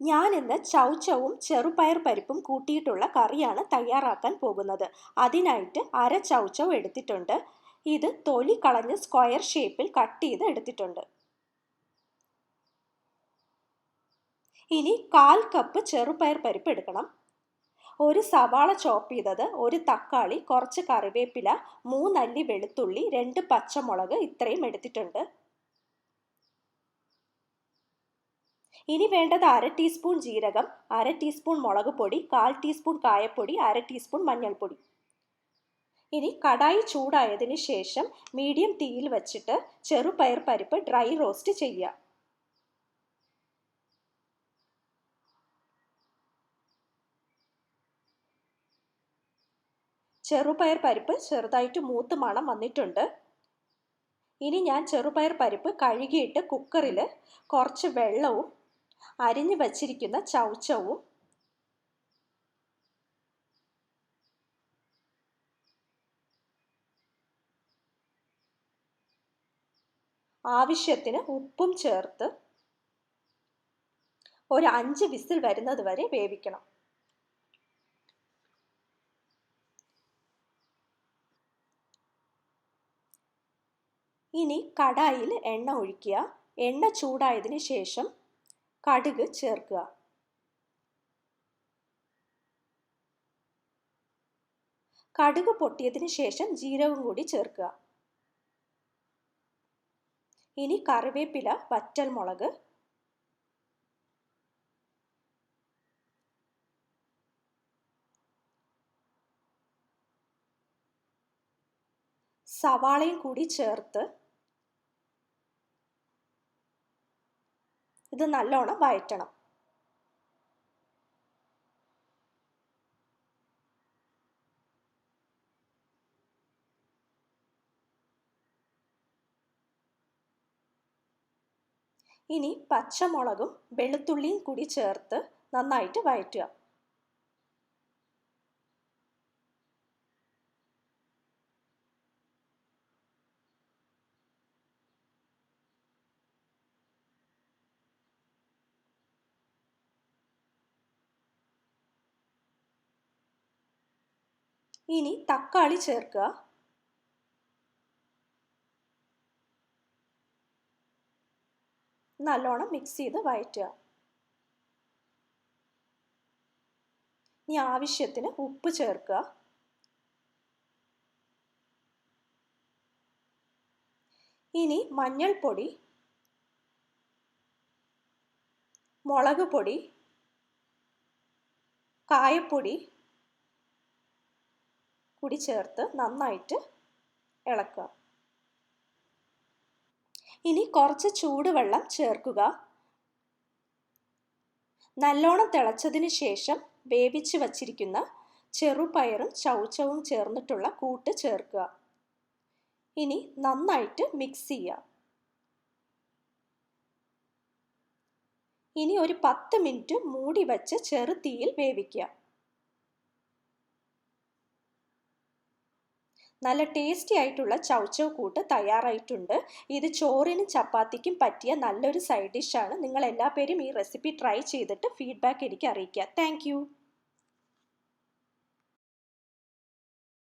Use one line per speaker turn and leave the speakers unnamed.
ഞാനിന്ന് ചൗചൗവും ചെറുപയർ പരിപ്പും കൂട്ടിയിട്ടുള്ള കറിയാണ് തയ്യാറാക്കാൻ പോകുന്നത്. അതിനായിട്ട് അര ചൗചൗ എടുത്തിട്ടുണ്ട്. ഇത് തൊലി കളഞ്ഞ് സ്ക്വയർ ഷേപ്പിൽ കട്ട് ചെയ്ത് എടുത്തിട്ടുണ്ട്. ഇനി 1/4 കപ്പ് ചെറുപയർ പരിപ്പ് എടുക്കണം. ഒരു സവാള ചോപ്പ് ചെയ്തത്, ഒരു തക്കാളി, കുറച്ച് കറിവേപ്പില, 3 അല്ലി വെളുത്തുള്ളി, 2 പച്ചമുളക് ഇത്രയും എടുത്തിട്ടുണ്ട്. ഇനി വേണ്ടത് 1/2 ടീസ്പൂൺ ജീരകം, 1/2 ടീസ്പൂൺ മുളക് പൊടി, 1/4 ടീസ്പൂൺ കായപ്പൊടി, 1/2 ടീസ്പൂൺ മഞ്ഞൾപ്പൊടി. ഇനി കടായി ചൂടായതിന് ശേഷം മീഡിയം തീയിൽ വെച്ചിട്ട് ചെറുപയർ പരിപ്പ് ഡ്രൈ റോസ്റ്റ് ചെയ്യുക. ചെറുപയർ പരിപ്പ് ചെറുതായിട്ട് മൂത്ത് മണം വന്നിട്ടുണ്ട്. ഇനി ഞാൻ ചെറുപയർ പരിപ്പ് കഴുകിയിട്ട് കുക്കറിൽ കുറച്ച് വെള്ളവും അരിഞ്ഞു വച്ചിരിക്കുന്ന ചൗചൗവും ആവശ്യത്തിന് ഉപ്പും ചേർത്ത് ഒരു 5 വിസിൽ വരുന്നത് വരെ വേവിക്കണം. ഇനി കടായിൽ എണ്ണ ഒഴിക്കുക. എണ്ണ ചൂടായതിന് ശേഷം കടുക് ചേർക്കുക. കടുക് പൊട്ടിയതിന് ശേഷം ജീരകം കൂടി ചേർക്കുക. ഇനി കറിവേപ്പില, വറ്റൽമുളക്, സവാളയും കൂടി ചേർത്ത് ഇത് നല്ലോണം വഴറ്റണം. ഇനി പച്ചമുളകും വെളുത്തുള്ളിയും കൂടി ചേർത്ത് നന്നായിട്ട് വഴറ്റുക. ഇനി തക്കാളി ചേർക്കുക. നല്ലോണം മിക്സ് ചെയ്ത് വഴറ്റുക. ഇനി ആവശ്യത്തിന് ഉപ്പ് ചേർക്കുക. ഇനി മഞ്ഞൾപ്പൊടി, മുളക് പൊടി, കായപ്പൊടി കൂടി ചേർത്ത് നന്നായിട്ട് ഇളക്കുക. ഇനി കുറച്ച് ചൂടുവെള്ളം ചേർക്കുക. നല്ലോണം തിളച്ചതിന് ശേഷം വേവിച്ച് വച്ചിരിക്കുന്ന ചെറുപയറും ചൗചൗവും ചേർന്നിട്ടുള്ള കൂട്ട് ചേർക്കുക. ഇനി നന്നായിട്ട് മിക്സ് ചെയ്യുക. ഇനി ഒരു 10 മിനിറ്റ് മൂടി വെച്ച് ചെറുതീയിൽ വേവിക്കുക. നല്ല ടേസ്റ്റി ആയിട്ടുള്ള ചൗചൗ കൂട്ട് തയ്യാറായിട്ടുണ്ട്. ഇത് ചോറിനും ചപ്പാത്തിക്കും പറ്റിയ നല്ലൊരു സൈഡ് ഡിഷാണ്. നിങ്ങൾ എല്ലാ പേരും ഈ റെസിപ്പി ട്രൈ ചെയ്തിട്ട് ഫീഡ്ബാക്ക് എനിക്ക് അറിയിക്കുക. താങ്ക്